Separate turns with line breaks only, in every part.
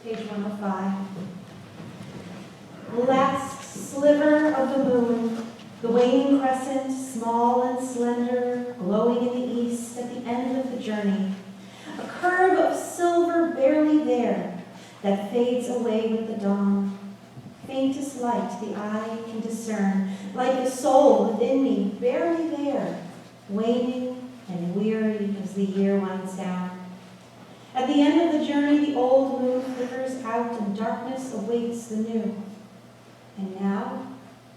Page 105. The last sliver of the moon, the waning crescent, small and slender, glowing in the east at the end of the journey. A curve of silver barely there that fades away with the dawn. Faintest light the eye can discern, like the soul within me, barely there, waning and weary as the year winds down. At the end of the journey, the old moon flickers out and darkness awaits the new. And now,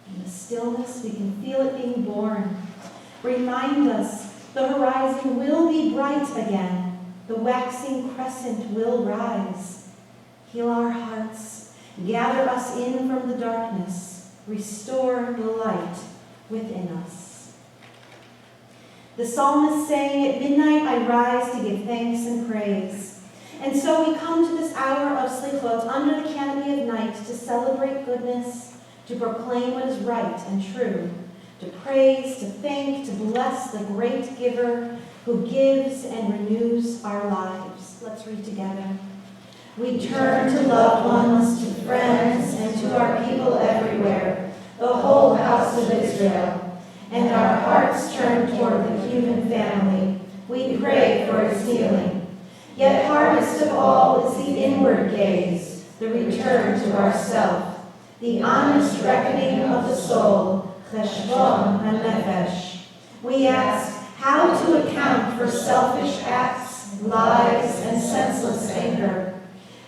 in the stillness, we can feel it being born. Remind us the horizon will be bright again. The waxing crescent will rise. Heal our hearts. Gather us in from the darkness. Restore the light within us. The psalmist saying, at midnight I rise to give thanks and praise. And so we come to this hour of Selichot under the canopy of night to celebrate goodness, to proclaim what is right and true, to praise, to thank, to bless the great giver who gives and renews our lives. Let's read together. We turn to loved ones, to friends, and to our people everywhere, the whole house of Israel. And our hearts turn toward the human family. We pray for its healing. Yet hardest of all is the inward gaze, the return to ourself, the honest reckoning of the soul, cheshbon hanefesh. We ask how to account for selfish acts, lies, and senseless anger,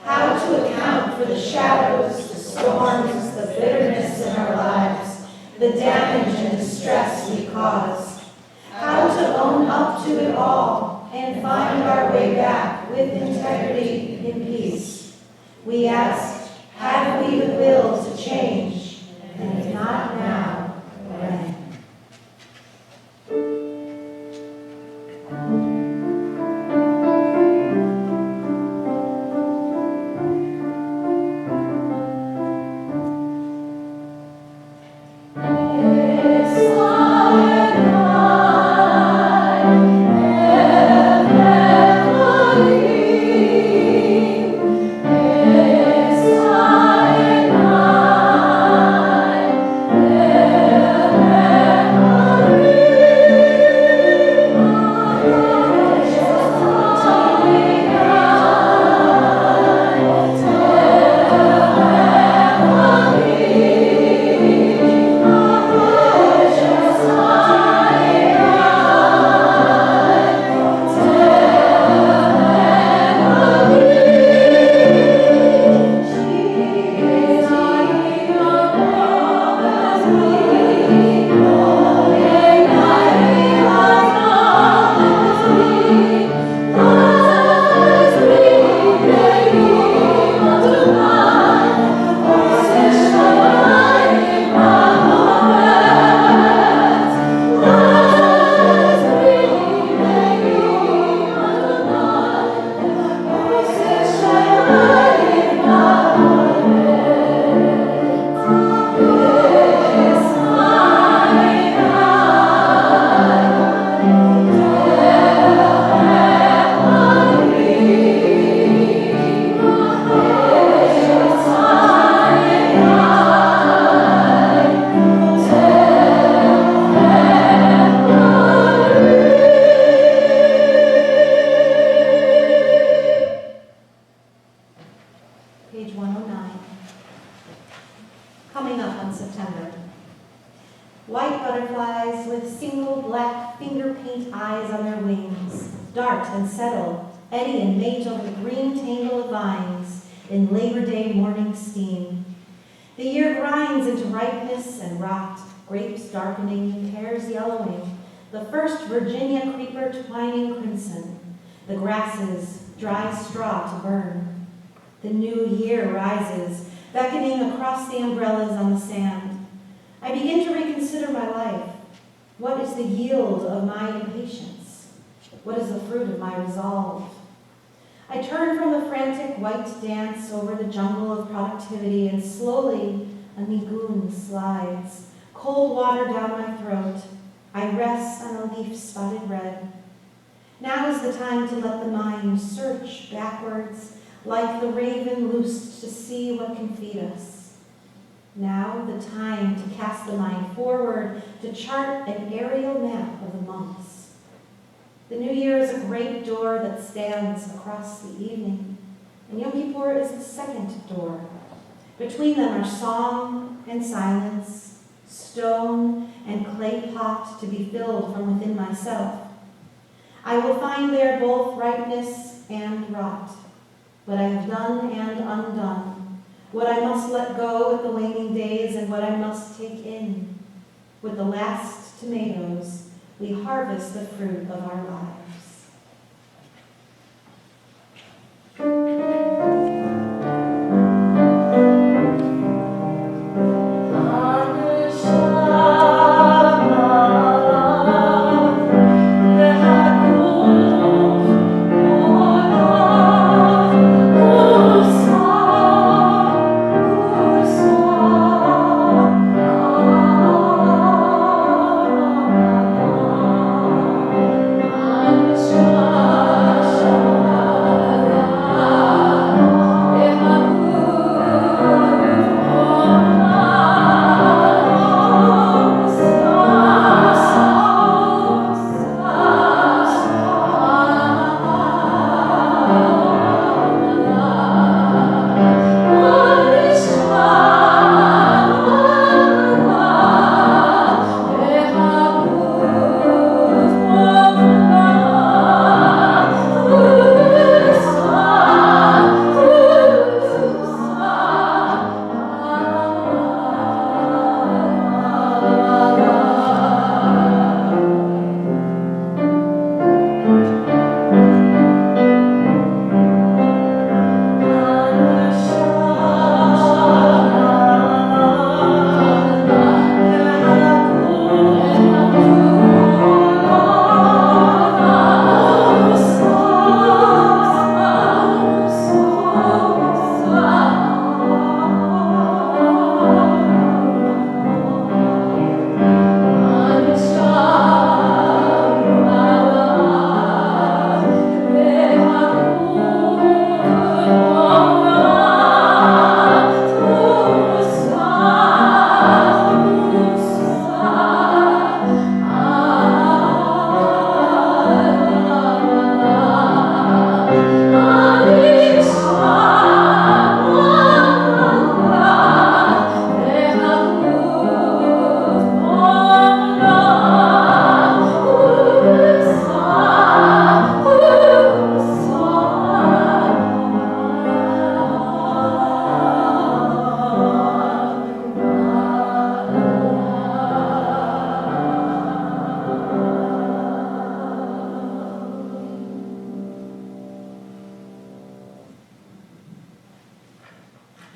how to account for the shadows, the storms, the bitterness in our lives, the damage and distress we cause, how to own up to it all and find our way back with integrity in peace. We ask, have we the will to change? And if not now, when? Page 109. Coming up on September. White butterflies with single black finger paint eyes on their wings dart and settle, eddy and mate over the green tangle of vines in Labor Day morning steam. The year grinds into ripeness and rot, grapes darkening, pears yellowing, the first Virginia creeper twining crimson, the grasses dry straw to burn. The new year rises, beckoning across the umbrellas on the sand. I begin to reconsider my life. What is the yield of my impatience? What is the fruit of my resolve? I turn from the frantic white dance over the jungle of productivity, and slowly a nigun slides, cold water down my throat. I rest on a leaf spotted red. Now is the time to let the mind search backwards, like the raven loosed to see what can feed us. Now the time to cast the mind forward, to chart an aerial map of the months. The new year is a great door that stands across the evening, and Yom Kippur is the second door. Between them are song and silence, stone and clay pot to be filled from within myself. I will find there both ripeness and rot, what I have done and undone, what I must let go with the waning days and what I must take in. With the last tomatoes, we harvest the fruit of our lives.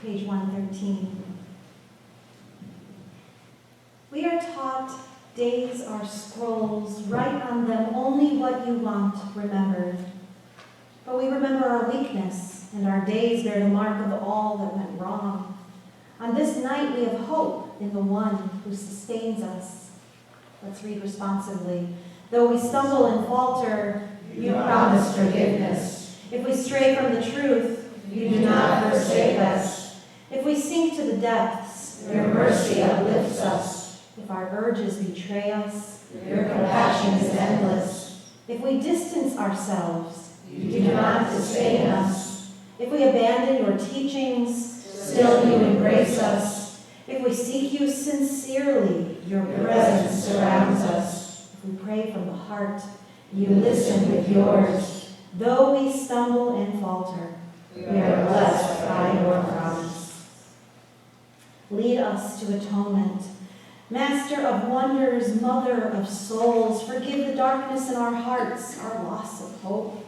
Page 113. We are taught days are scrolls, write on them only what you want remembered. But we remember our weakness, and our days bear the mark of all that went wrong. On this night we have hope in the one who sustains us. Let's read responsively. Though we stumble and falter, you promise forgiveness. If we stray from the truth, you do not forsake us. If we sink to the depths, your mercy uplifts us. If our urges betray us, your compassion is endless. If we distance ourselves, you do not disdain us. If we abandon your teachings, still you embrace us. If we seek you sincerely, your presence surrounds us. If we pray from the heart, you listen with yours. Though we stumble and falter, we are blessed by your promise. Lead us to atonement. Master of wonders, mother of souls, forgive the darkness in our hearts, our loss of hope.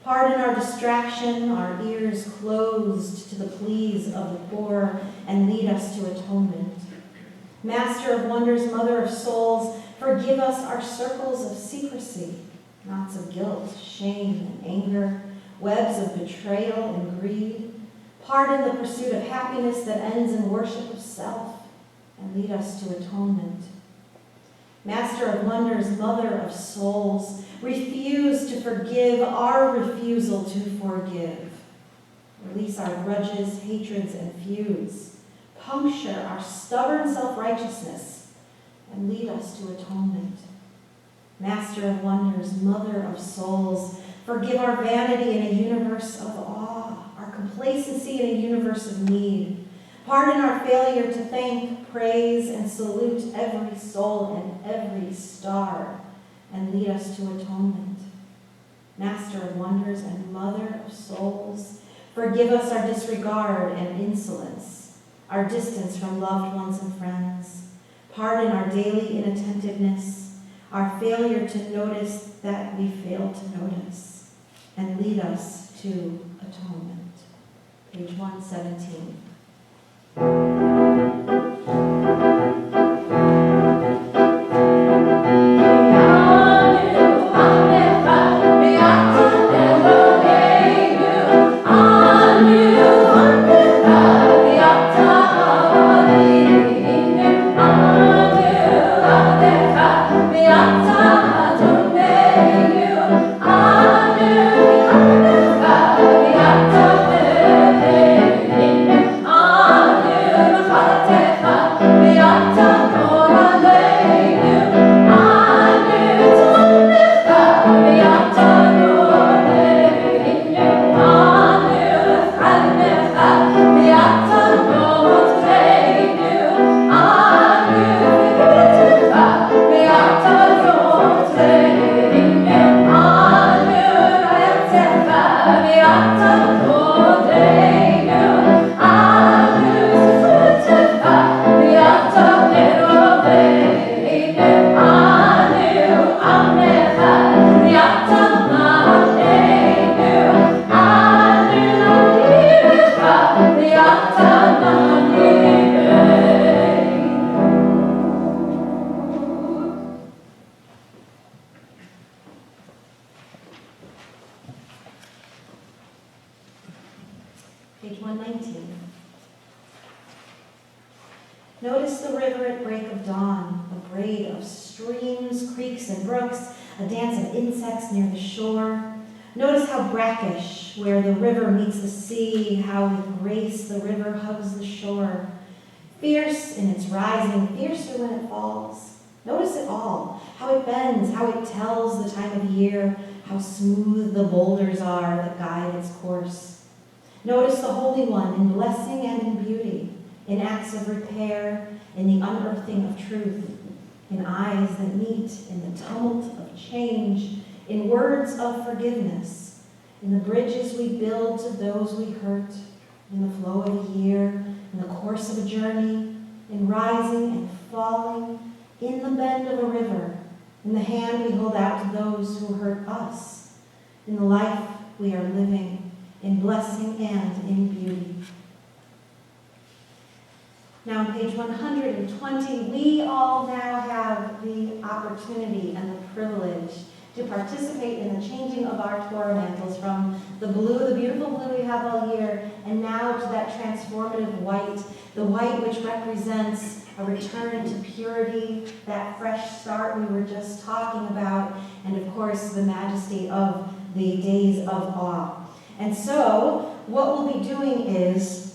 Pardon our distraction, our ears closed to the pleas of the poor, and lead us to atonement. Master of wonders, mother of souls, forgive us our circles of secrecy, knots of guilt, shame, and anger, webs of betrayal and greed. Pardon the pursuit of happiness that ends in worship of self, and lead us to atonement. Master of wonders, mother of souls, refuse to forgive our refusal to forgive. Release our grudges, hatreds, and feuds. Puncture our stubborn self-righteousness and lead us to atonement. Master of wonders, mother of souls, forgive our vanity in a universe of awe, our complacency in a universe of need. Pardon our failure to thank, praise, and salute every soul and every star, and lead us to atonement. Master of wonders and mother of souls, forgive us our disregard and insolence, our distance from loved ones and friends. Pardon our daily inattentiveness, our failure to notice that we failed to notice, and lead us to atonement. Page 117. Page 119. Notice the river at break of dawn, a braid of streams, creeks, and brooks, a dance of insects near the shore. Notice how brackish, where the river meets the sea, how with grace the river hugs the shore. Fierce in its rising, fiercer when it falls. Notice it all, how it bends, how it tells the time of year, how smooth the boulders are that guide its course. Notice the Holy One in blessing and in beauty, in acts of repair, in the unearthing of truth, in eyes that meet, in the tumult of change, in words of forgiveness, in the bridges we build to those we hurt, in the flow of a year, in the course of a journey, in rising and falling, in the bend of a river, in the hand we hold out to those who hurt us, in the life we are living, in blessing and in beauty. Now on page 120, we all now have the opportunity and the privilege to participate in the changing of our Torah mantles from the blue, the beautiful blue we have all year, and now to that transformative white, the white which represents a return to purity, that fresh start we were just talking about, and of course the majesty of the days of awe. And so what we'll be doing is,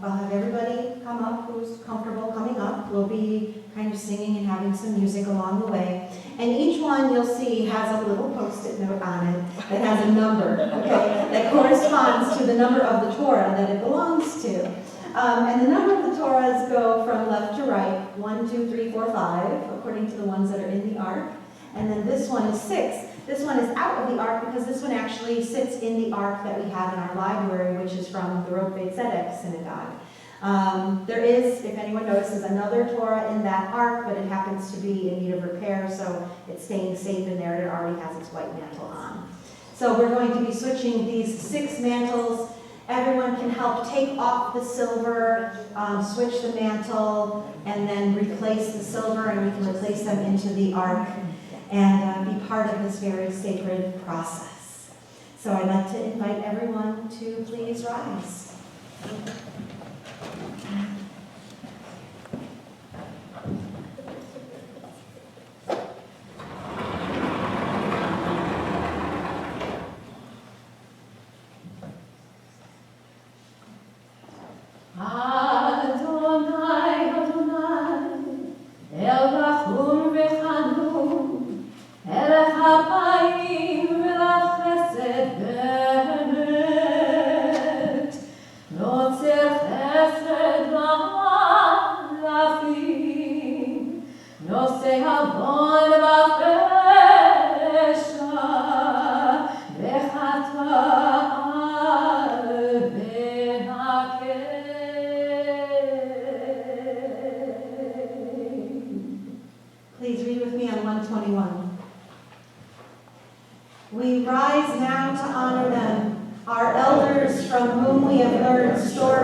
I'll have everybody come up who's comfortable coming up. We'll be kind of singing and having some music along the way. And each one you'll see has a little Post-it note on it that has a number, okay, that corresponds to the number of the Torah that it belongs to. And the number of the Torahs go from left to right, 1, 2, 3, 4, 5, according to the ones that are in the ark. And then this one is 6. This one is out of the ark because this one actually sits in the ark that we have in our library, which is from the Rot Beit Tzedek synagogue. There is, if anyone notices, another Torah in that ark, but it happens to be in need of repair, so it's staying safe in there, and it already has its white mantle on. So we're going to be switching these 6 mantles. Everyone can help take off the silver, switch the mantle, and then replace the silver, and we can replace them into the ark and be part of this very sacred process. So I'd like to invite everyone to please rise.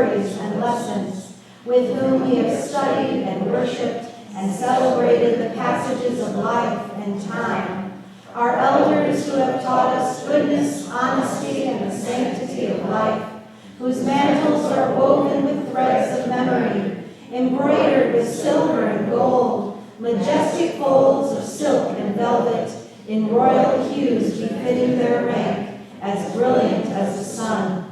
stories and lessons, with whom we have studied and worshiped and celebrated the passages of life and time. Our elders who have taught us goodness, honesty, and the sanctity of life, whose mantles are woven with threads of memory, embroidered with silver and gold, majestic folds of silk and velvet, in royal hues befitting their rank, as brilliant as the sun.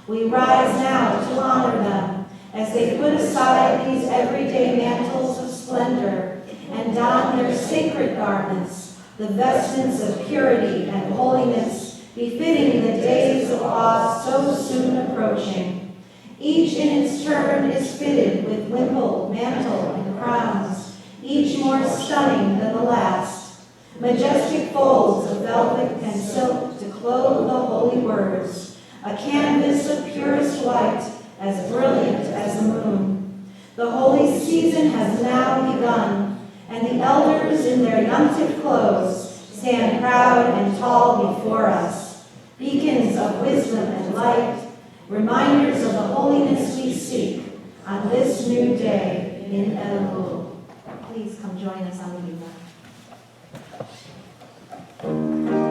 We rise now to honor them, as they put aside these everyday mantles of splendor, and don their sacred garments, the vestments of purity and holiness, befitting the days of awe so soon approaching. Each in its turn is fitted with wimple, mantle, and crowns, each more stunning than the last. Majestic folds of velvet and silk to clothe the holy words, a canvas of purest white, as brilliant as the moon. The holy season has now begun, and the elders in their yontif clothes stand proud and tall before us, beacons of wisdom and light, reminders of the holiness we seek on this new day in Elul. Please come join us on the Yuba.
Bye.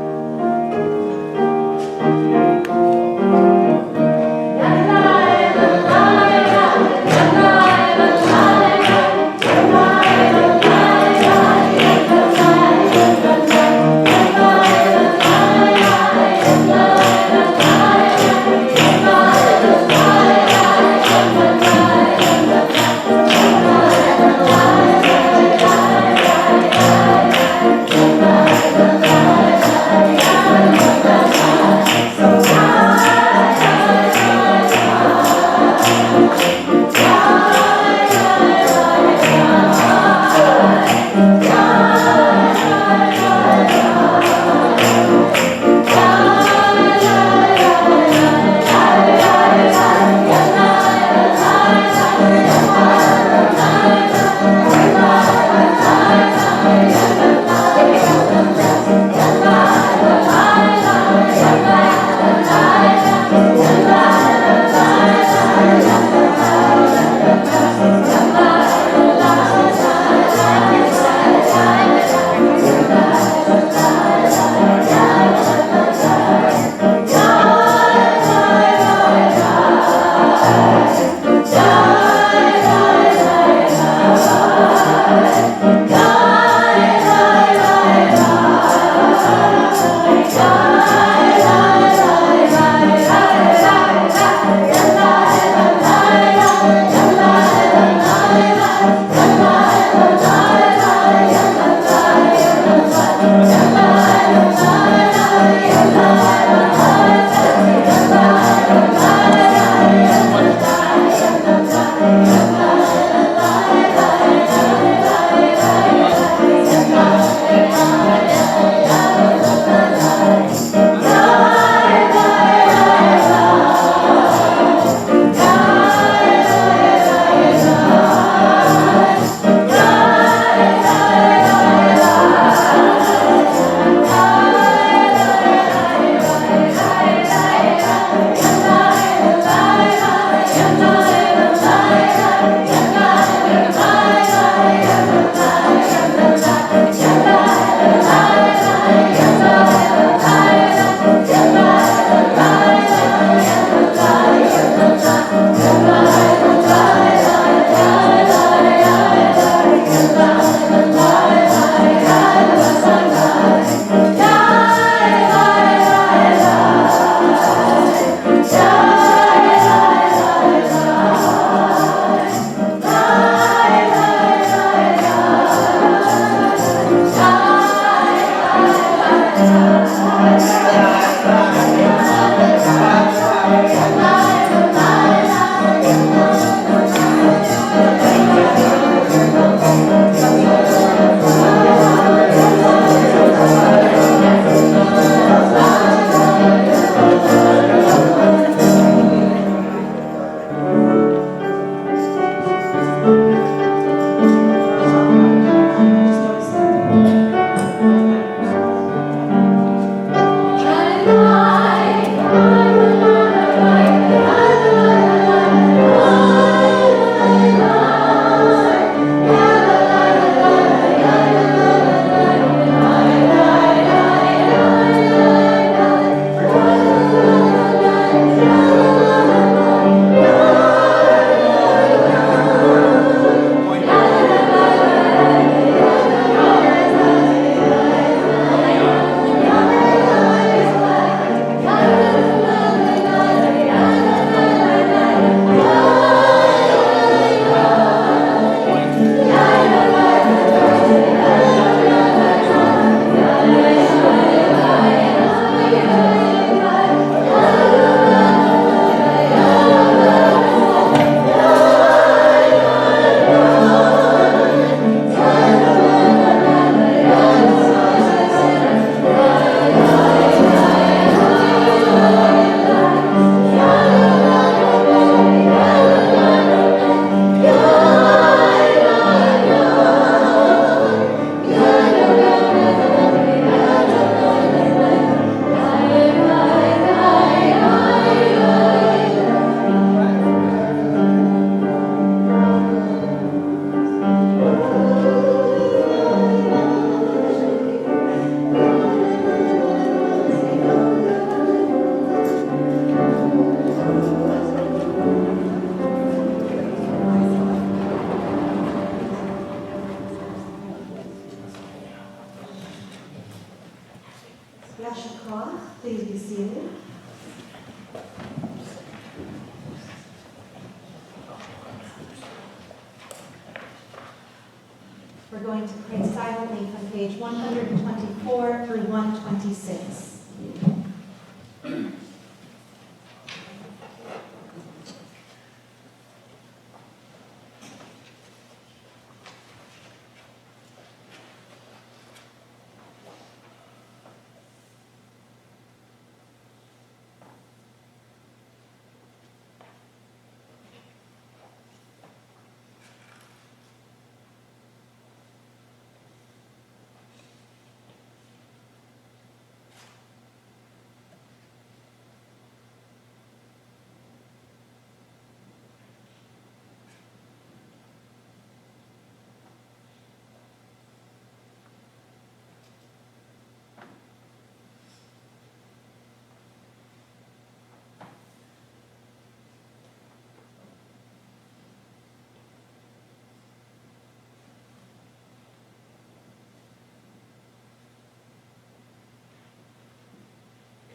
We're going to pray silently from page 124 through 126.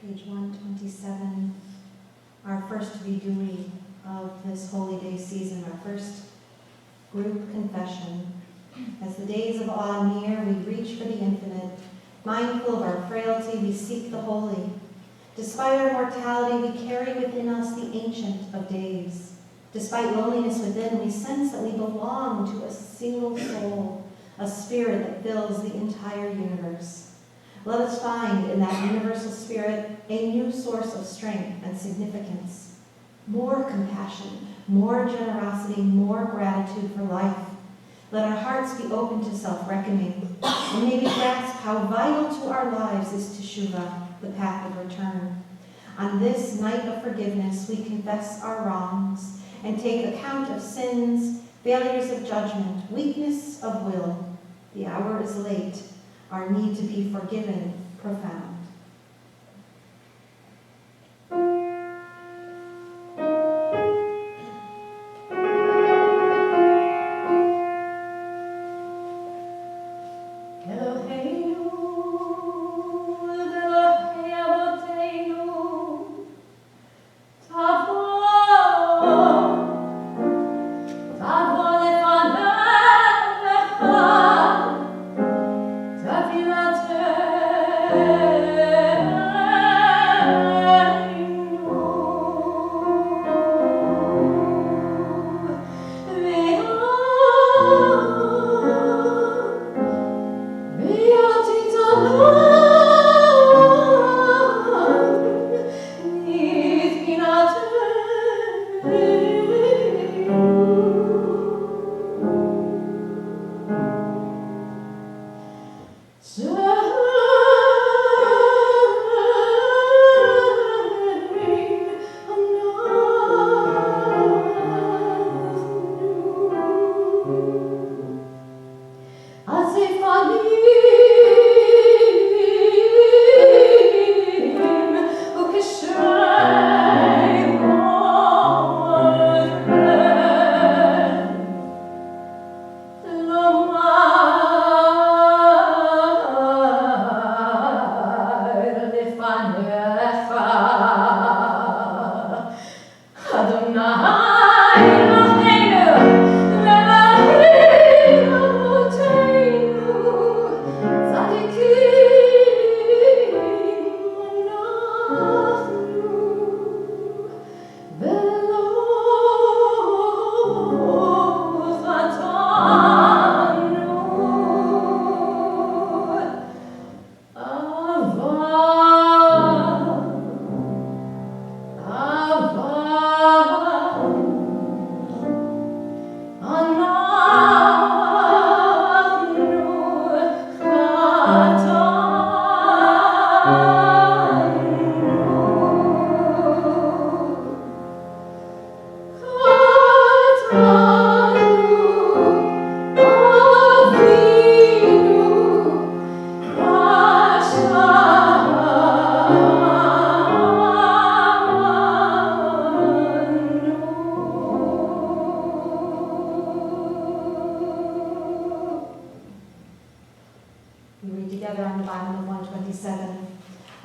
Page 127, our first vidui of this holy day season, our first group confession. As the days of awe near, we reach for the infinite. Mindful of our frailty, we seek the holy. Despite our mortality, we carry within us the Ancient of Days. Despite loneliness within, we sense that we belong to a single soul, a spirit that fills the entire universe. Let us find in that universal spirit a new source of strength and significance. More compassion, more generosity, more gratitude for life. Let our hearts be open to self-reckoning, and may we grasp how vital to our lives is teshuvah, the path of return. On this night of forgiveness, we confess our wrongs and take account of sins, failures of judgment, weakness of will. The hour is late. Our need to be forgiven profound.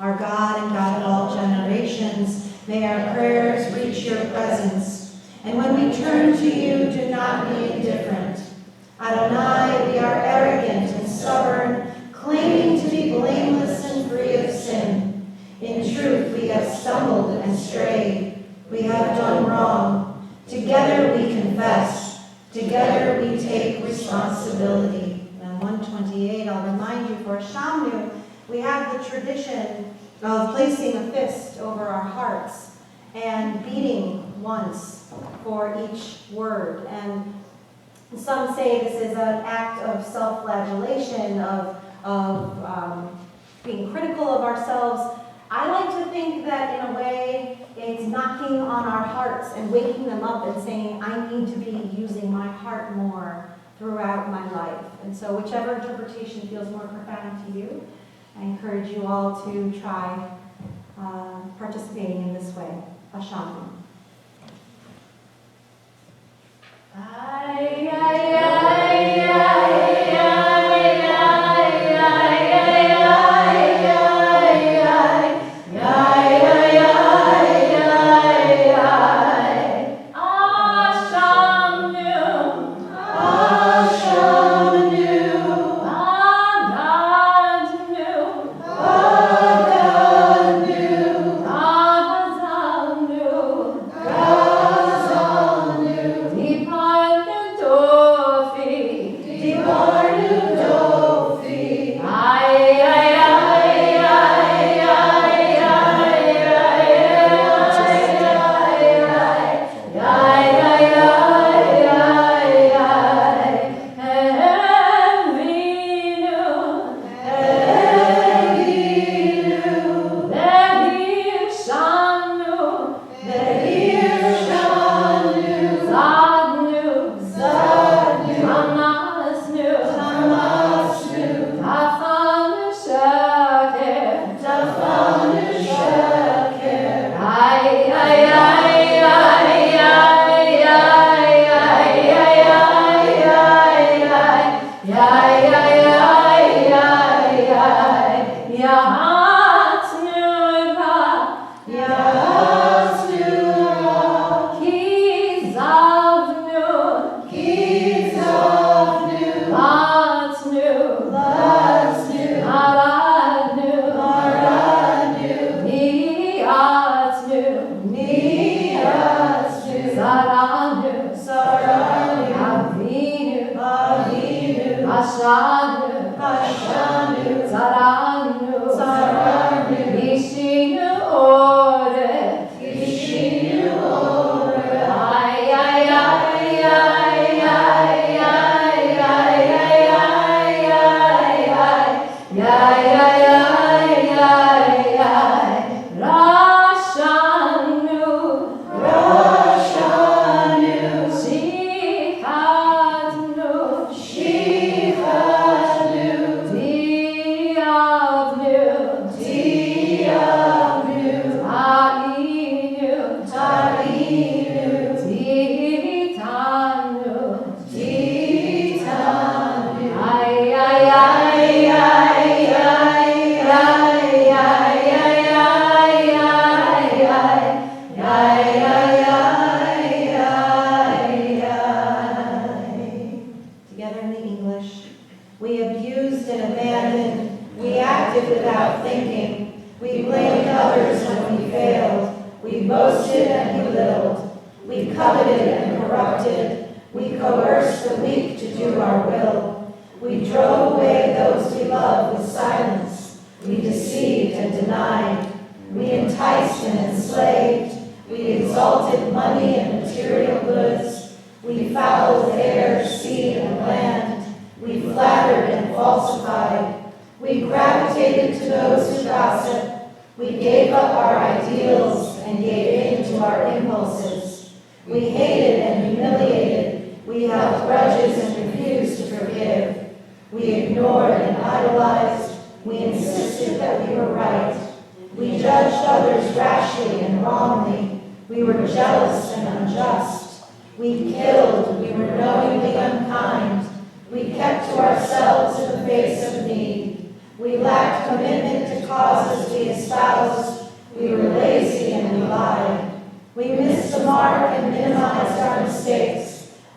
Our God and God of all generations, may our prayers reach your presence. And when we turn to you, do not be indifferent. Adonai, we are arrogant and stubborn, claiming to be blameless and free of sin. In truth, we have stumbled and strayed. We have done wrong. Together we confess. Together we take responsibility. And 128, I'll remind you, for Shamnu, we have the tradition of placing a fist over our hearts and beating once for each word. And some say this is an act of self-flagellation, of being critical of ourselves. I like to think that in a way it's knocking on our hearts and waking them up and saying, I need to be using my heart more throughout my life. And so whichever interpretation feels more profound to you, I encourage you all to try participating in this way. Hashem. Ay, ay, ay, ay, ay,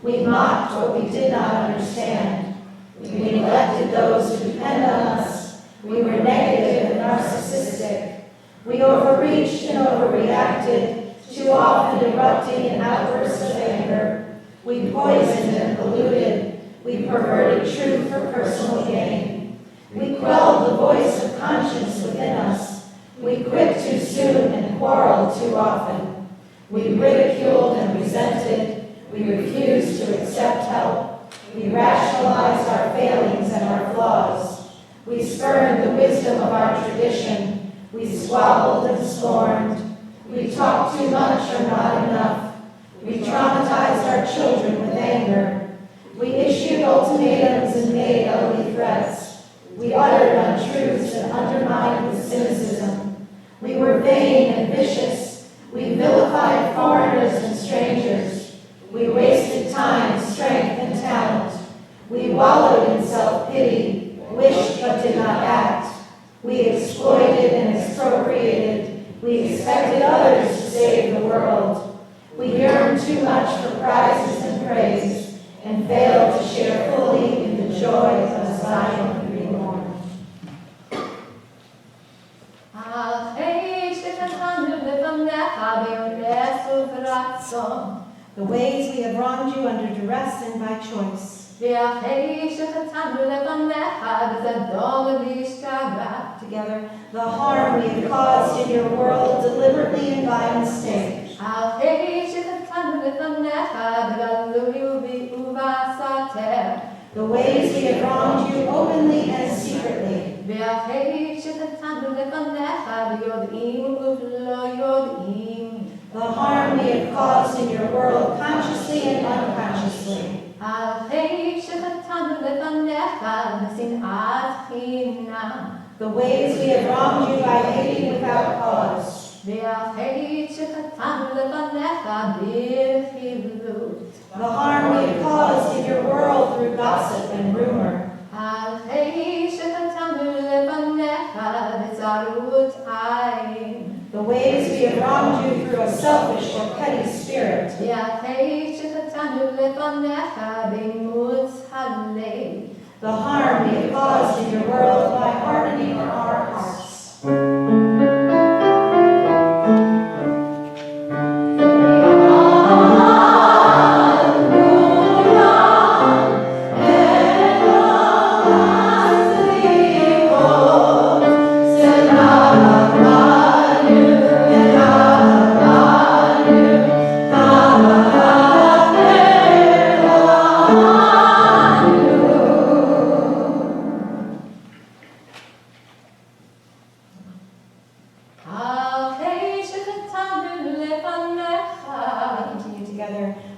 We mocked what we did not understand. We neglected those who depend on us. We were negative and narcissistic. We overreached and overreacted, too often erupting in outbursts of anger. We poisoned and polluted. We perverted truth for personal gain. We quelled the voice of conscience within us. We quit too soon and quarreled too often. We ridiculed and resented. We refused to accept help. We rationalized our failings and our flaws. We spurned the wisdom of our tradition. We squabbled and scorned. We talked too much or not enough. We traumatized our children with anger. We issued ultimatums and made ugly threats. We uttered untruths and undermined with cynicism. We were vain and vicious. We vilified foreigners and strangers. We wasted time, strength, and talent. We wallowed in self-pity, wished but did not act. We exploited and expropriated. We expected others to save the world. We yearned too much for prizes and praise and failed to share fully in the joy of Zion reborn.
The ways we have wronged you under duress and by choice. Together, the harm we have caused in your world deliberately and by mistake. The ways we have wronged you openly and secretly. The harm we have caused in your world consciously and unconsciously. The ways we have wronged you by hating without cause. The harm we have caused in your world through gossip and rumor. The ways we have wronged you through a selfish or petty spirit. The harm we have caused in your world by hardening our hearts.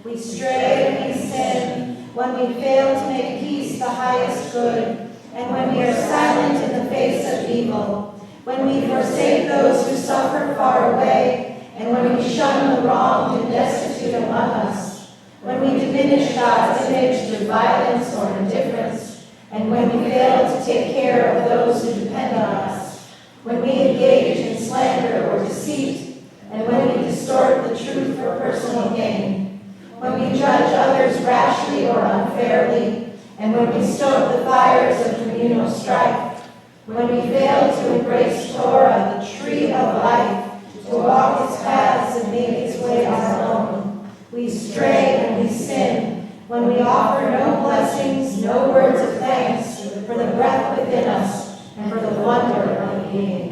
We stray and we sin when we fail to make peace the highest good, and when we are silent in the face of evil, when we forsake those who suffer far away, and when we shun the wronged and destitute among us, when we diminish God's image through violence or indifference, and when we fail to take care of those who depend on us, when we engage in slander or deceit, and when we distort the truth for personal gain, when we judge others rashly or unfairly, and when we stoke the fires of communal strife, when we fail to embrace Torah, the tree of life, to walk its paths and make its way our own, we stray and we sin, when we offer no blessings, no words of thanks for the breath within us and for the wonder of being.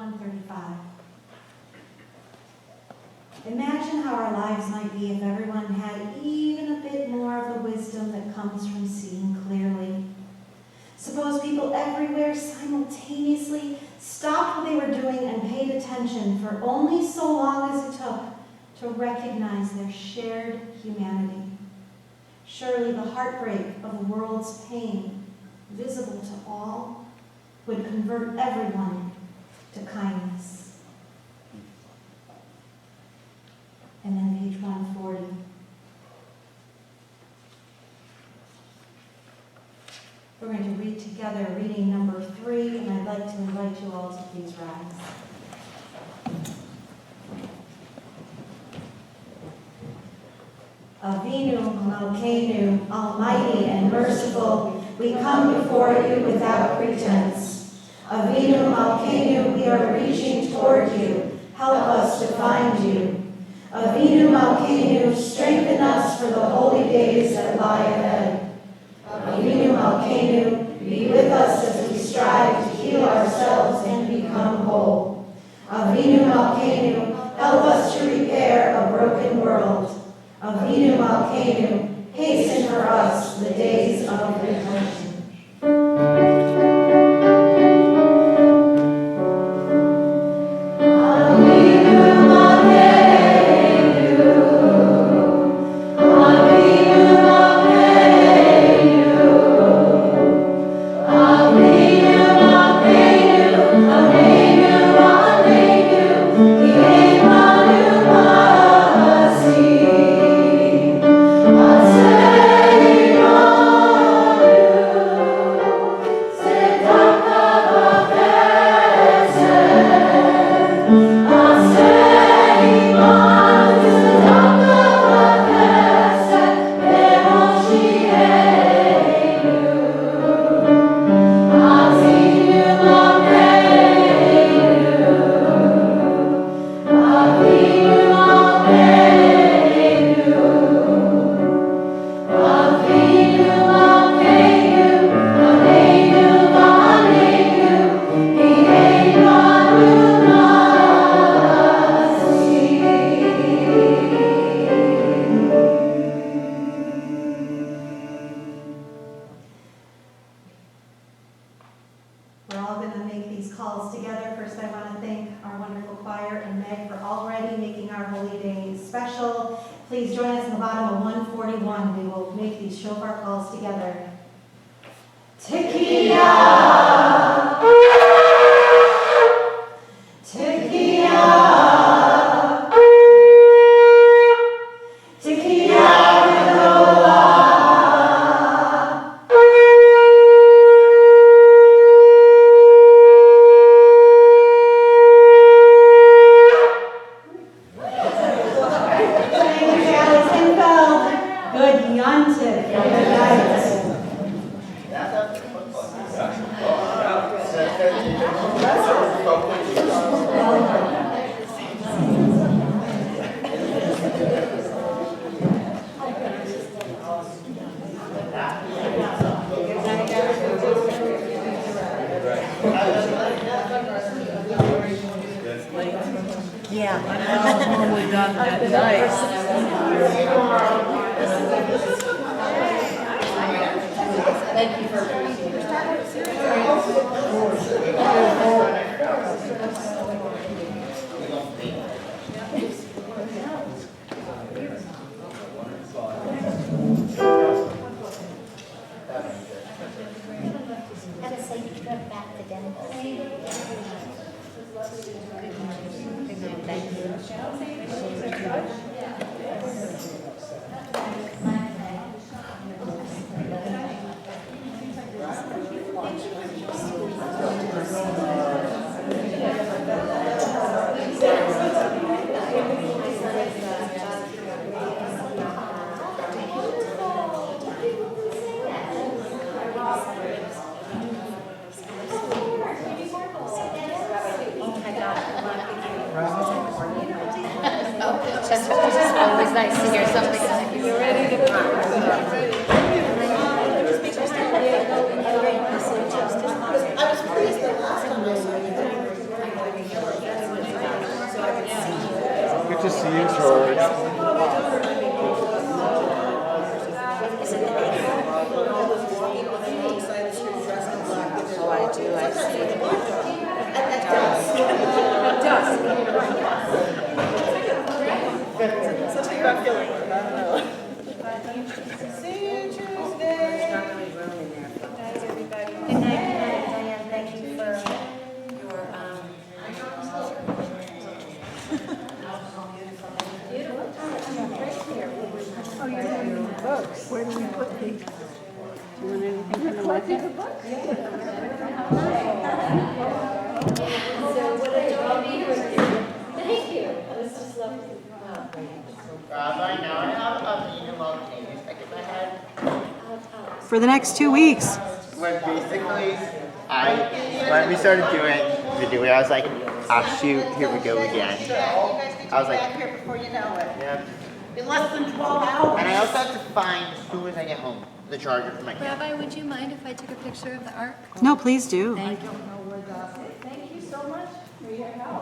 135. Imagine how our lives might be if everyone had even a bit more of the wisdom that comes from seeing clearly. Suppose people everywhere simultaneously stopped what they were doing and paid attention for only so long as it took to recognize their shared humanity. Surely the heartbreak of the world's pain, visible to all, would convert everyone to kindness. And then page 140. We're going to read together reading number 3, and I'd like to invite you all to please rise. Avinu Malkeinu, almighty and merciful, we come before you without pretense. Avinu Malkeinu, we are reaching toward you. Help us to find you. Avinu Malkeinu, strengthen us for the holy days that lie ahead. Avinu Malkeinu, be with us as we strive to heal ourselves and become whole. Avinu Malkeinu, help us to repair a broken world. Avinu Malkeinu, hasten for us the days of redemption. Please join us in the bottom of 141. We will make these shofar calls together. Tekiah!
It's always nice to hear something like you're ready to come. I was pleased the last time I saw you.
to see you, George.
Oh, I do. I see.
Good night, Diane. Thank you for your
Where do we put these? Do you want anything from the market?
Thank you. This is lovely.
Rabbi, now I have a meeting about changes stuck in my head.
For the next 2 weeks.
When basically, when we started doing video, I was like, ah, shoot, here we go again. I was like,
Here before you know it.
yeah. In less than 12 hours. And I also have to find, as soon as I get home, the charger for my camera.
Rabbi, would you mind if I took a picture of the ark?
No, please do.
Thank you.
Thank you so much for your help.